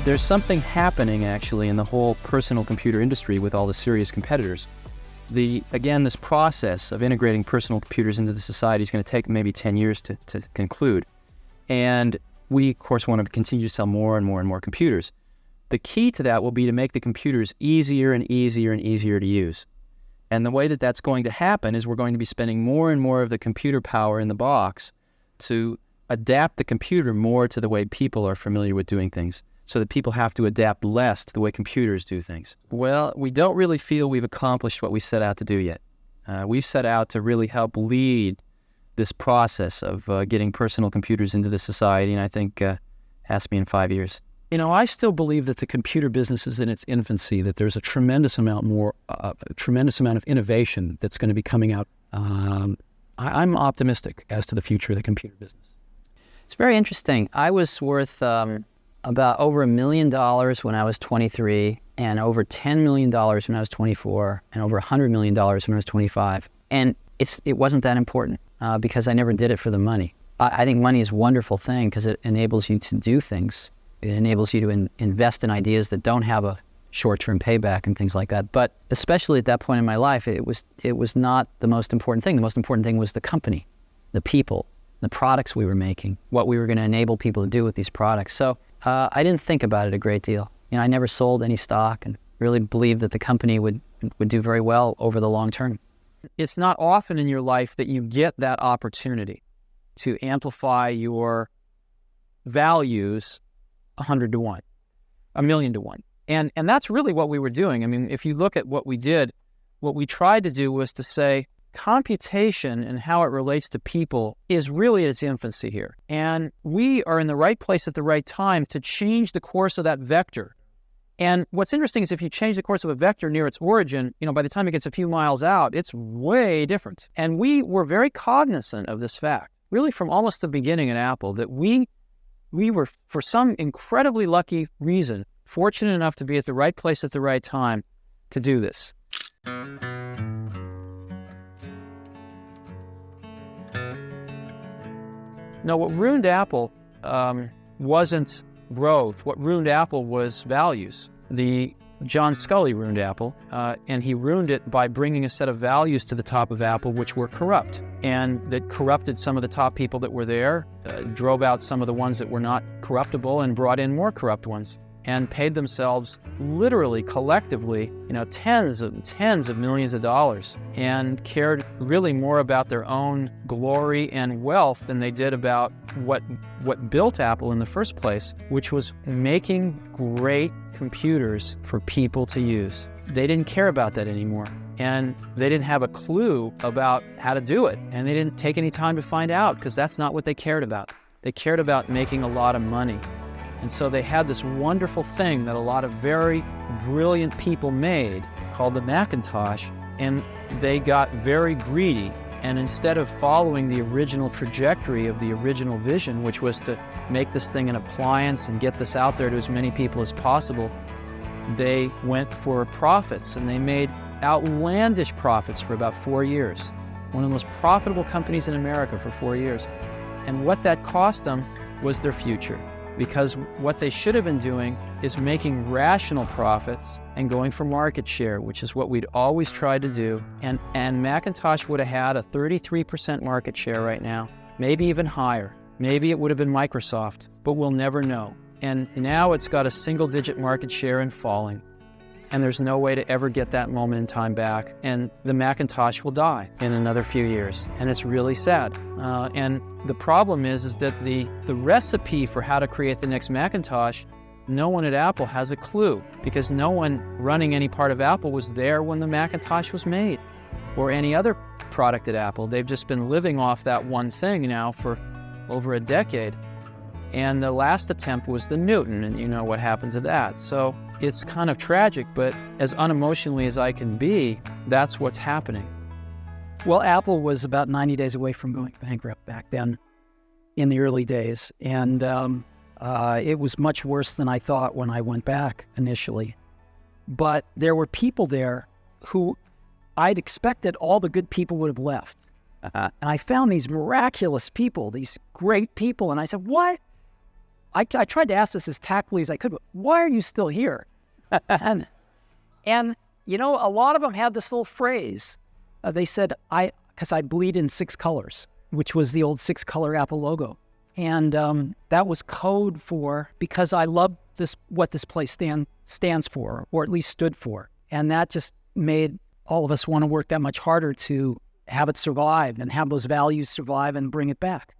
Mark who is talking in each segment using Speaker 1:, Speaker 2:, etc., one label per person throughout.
Speaker 1: There's something happening actually in the whole personal computer industry with all the serious competitors. Again, this process of integrating personal computers into the society is going to take maybe 10 years to conclude. And we, of course, want to continue to sell more and more and more computers. The key to that will be to make the computers easier and easier and easier to use. And the way that that's going to happen is we're going to be spending more and more of the computer power in the box to adapt the computer more to the way people are familiar with doing things, so that people have to adapt less to the way computers do things. Well, we don't really feel we've accomplished what we set out to do yet. We've set out to really help lead this process of getting personal computers into the society, and I think has to be in 5 years.
Speaker 2: You know, I still believe that the computer business is in its infancy, that there's a tremendous amount of innovation that's going to be coming out. I'm optimistic as to the future of the computer business.
Speaker 3: It's very interesting. I was worth about over $1 million when I was 23, and over $10 million when I was 24, and over $100 million when I was 25. And it wasn't that important because I never did it for the money. I think money is a wonderful thing because it enables you to do things. It enables you to invest in ideas that don't have a short-term payback and things like that. But especially at that point in my life, it was not the most important thing. The most important thing was the company, the people, the products we were making, what we were going to enable people to do with these products. So I didn't think about it a great deal. You know, I never sold any stock and really believed that the company would do very well over the long term.
Speaker 2: It's not often in your life that you get that opportunity to amplify your values 100 to 1, 1,000,000 to 1. And that's really what we were doing. I mean, if you look at what we did, what we tried to do was to say computation and how it relates to people is really at its infancy here. And we are in the right place at the right time to change the course of that vector. And what's interesting is if you change the course of a vector near its origin, you know, by the time it gets a few miles out, it's way different. And we were very cognizant of this fact, really from almost the beginning at Apple, that we were, for some incredibly lucky reason, fortunate enough to be at the right place at the right time to do this. No, what ruined Apple wasn't growth. What ruined Apple was values. John Sculley ruined Apple, and he ruined it by bringing a set of values to the top of Apple which were corrupt, and that corrupted some of the top people that were there, drove out some of the ones that were not corruptible, and brought in more corrupt ones, and paid themselves literally, collectively, you know, tens of millions of dollars, and cared really more about their own glory and wealth than they did about what built Apple in the first place, which was making great computers for people to use. They didn't care about that anymore, and they didn't have a clue about how to do it, and they didn't take any time to find out because that's not what they cared about. They cared about making a lot of money. And so they had this wonderful thing that a lot of very brilliant people made called the Macintosh, and they got very greedy. And instead of following the original trajectory of the original vision, which was to make this thing an appliance and get this out there to as many people as possible, they went for profits, and they made outlandish profits for about 4 years. One of the most profitable companies in America for 4 years. And what that cost them was their future. Because what they should have been doing is making rational profits and going for market share, which is what we'd always tried to do. And Macintosh would have had a 33% market share right now, maybe even higher. Maybe it would have been Microsoft, but we'll never know. And now it's got a single-digit market share and falling. And there's no way to ever get that moment in time back. And the Macintosh will die in another few years. And it's really sad. And the problem is that the recipe for how to create the next Macintosh, no one at Apple has a clue, because no one running any part of Apple was there when the Macintosh was made, or any other product at Apple. They've just been living off that one thing now for over a decade. And the last attempt was the Newton, and you know what happened to that. So it's kind of tragic, but as unemotionally as I can be, that's what's happening.
Speaker 4: Well, Apple was about 90 days away from going bankrupt back then in the early days. And it was much worse than I thought when I went back initially. But there were people there who I'd expected all the good people would have left. And I found these miraculous people, these great people. And I said, what? I tried to ask this as tactfully as I could, but why are you still here? and you know, a lot of them had this little phrase. They said, because I bleed in 6 colors, which was the old 6-color Apple logo. And that was code for, because I love what this place stands for, or at least stood for. And that just made all of us want to work that much harder to have it survive and have those values survive and bring it back.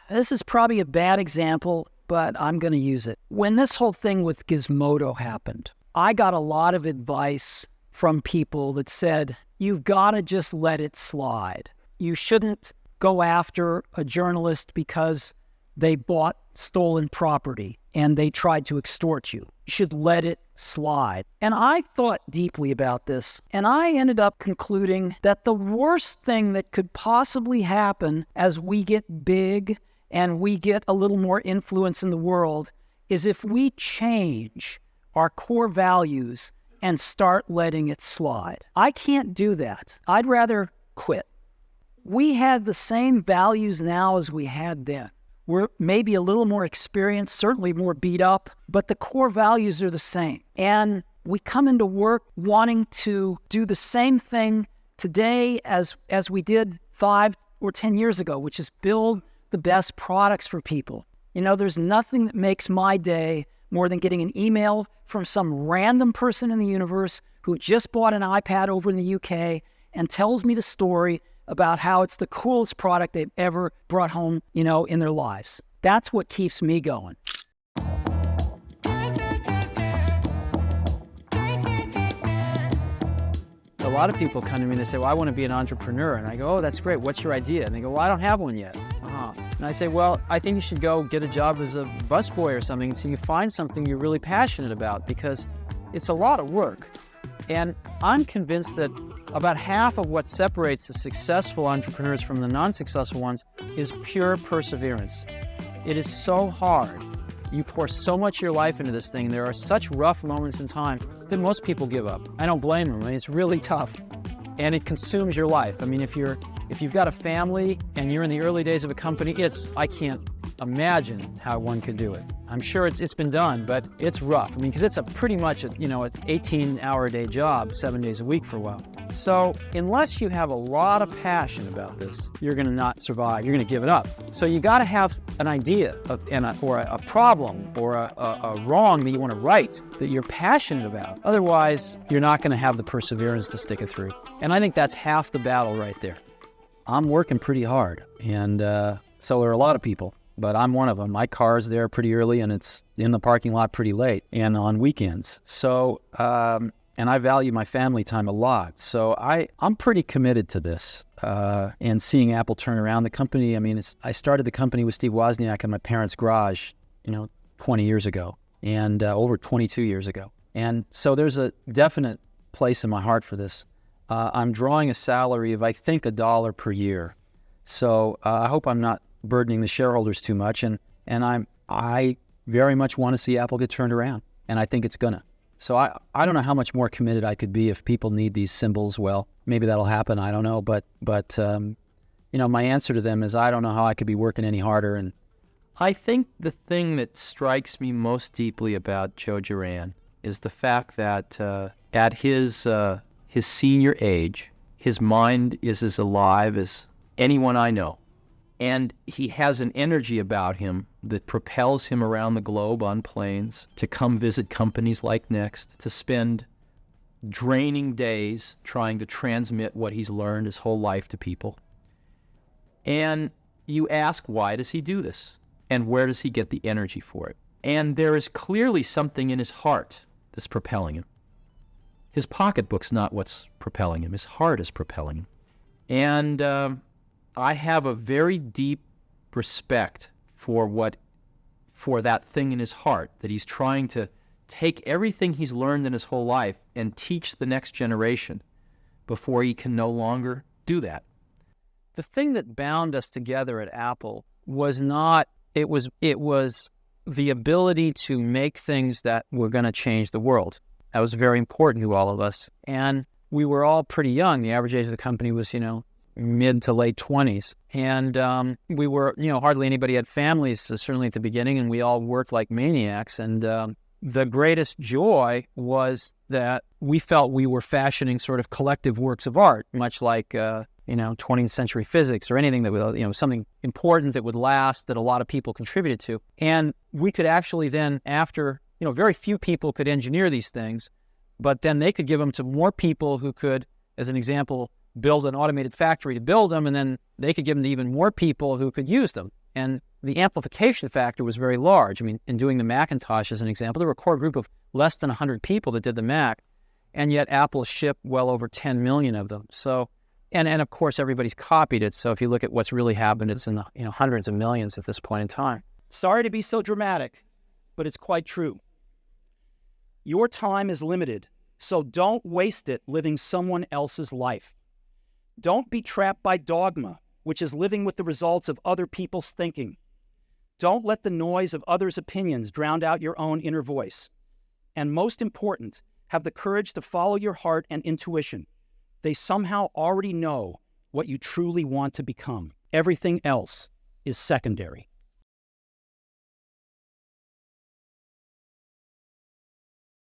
Speaker 4: This is probably a bad example, but I'm going to use it. When this whole thing with Gizmodo happened, I got a lot of advice from people that said, you've got to just let it slide. You shouldn't go after a journalist because they bought stolen property and they tried to extort you. You should let it slide. And I thought deeply about this, and I ended up concluding that the worst thing that could possibly happen as we get big and we get a little more influence in the world is if we change our core values and start letting it slide. I can't do that. I'd rather quit. We had the same values now as we had then. We're maybe a little more experienced, certainly more beat up, but the core values are the same. And we come into work wanting to do the same thing today as we did 5 or 10 years ago, which is build the best products for people. You know, there's nothing that makes my day more than getting an email from some random person in the universe who just bought an iPad over in the UK and tells me the story about how it's the coolest product they've ever brought home, you know, in their lives. That's what keeps me going.
Speaker 2: A lot of people come to me and they say, well, I want to be an entrepreneur. And I go, oh, that's great. What's your idea? And they go, well, I don't have one yet. And I say, well, I think you should go get a job as a busboy or something until you find something you're really passionate about, because it's a lot of work. And I'm convinced that about half of what separates the successful entrepreneurs from the non-successful ones is pure perseverance. It is so hard. You pour so much of your life into this thing. There are such rough moments in time that most people give up. I don't blame them. I mean, it's really tough, and it consumes your life. I mean, if you've got a family and you're in the early days of a company, I can't imagine how one could do it. I'm sure it's been done, but it's rough. I mean, because it's pretty much an 18-hour-a-day job, 7 days a week for a while. So unless you have a lot of passion about this, you're going to not survive. You're going to give it up. So you got to have an idea or a problem or a wrong that you want to right that you're passionate about. Otherwise, you're not going to have the perseverance to stick it through. And I think that's half the battle right there. I'm working pretty hard, and so are a lot of people, but I'm one of them. My car's there pretty early, and it's in the parking lot pretty late, and on weekends. So, and I value my family time a lot. So I'm pretty committed to this, and seeing Apple turn around the company. I mean, I started the company with Steve Wozniak in my parents' garage, 20 years ago, and over 22 years ago. And so there's a definite place in my heart for this. I'm drawing a salary of, I think, $1 per year. So I hope I'm not burdening the shareholders too much. And I very much want to see Apple get turned around, and I think it's gonna. So I don't know how much more committed I could be if people need these symbols. Well, maybe that'll happen. I don't know. But my answer to them is I don't know how I could be working any harder. And
Speaker 1: I think the thing that strikes me most deeply about Joe Duran is the fact that at his senior age, his mind is as alive as anyone I know. And he has an energy about him that propels him around the globe on planes, to come visit companies like Next, to spend draining days trying to transmit what he's learned his whole life to people. And you ask, why does he do this? And where does he get the energy for it? And there is clearly something in his heart that's propelling him. His pocketbook's not what's propelling him. His heart is propelling him. And I have a very deep respect for that thing in his heart, that he's trying to take everything he's learned in his whole life and teach the next generation before he can no longer do that.
Speaker 2: The thing that bound us together at Apple was it was the ability to make things that were going to change the world. That was very important to all of us. And we were all pretty young. The average age of the company was, mid to late 20s. And we were, hardly anybody had families, certainly at the beginning, and we all worked like maniacs. And the greatest joy was that we felt we were fashioning sort of collective works of art, much like 20th century physics or anything that would, something important that would last, that a lot of people contributed to. And we could actually then, after, very few people could engineer these things, but then they could give them to more people who could, as an example, build an automated factory to build them, and then they could give them to even more people who could use them. And the amplification factor was very large. I mean, in doing the Macintosh as an example, there were a core group of less than 100 people that did the Mac, and yet Apple shipped well over 10 million of them. So, and of course, everybody's copied it. So if you look at what's really happened, it's in the hundreds of millions at this point in time.
Speaker 4: Sorry to be so dramatic, but it's quite true. Your time is limited, so don't waste it living someone else's life. Don't be trapped by dogma, which is living with the results of other people's thinking. Don't let the noise of others' opinions drown out your own inner voice. And most important, have the courage to follow your heart and intuition. They somehow already know what you truly want to become. Everything else is secondary.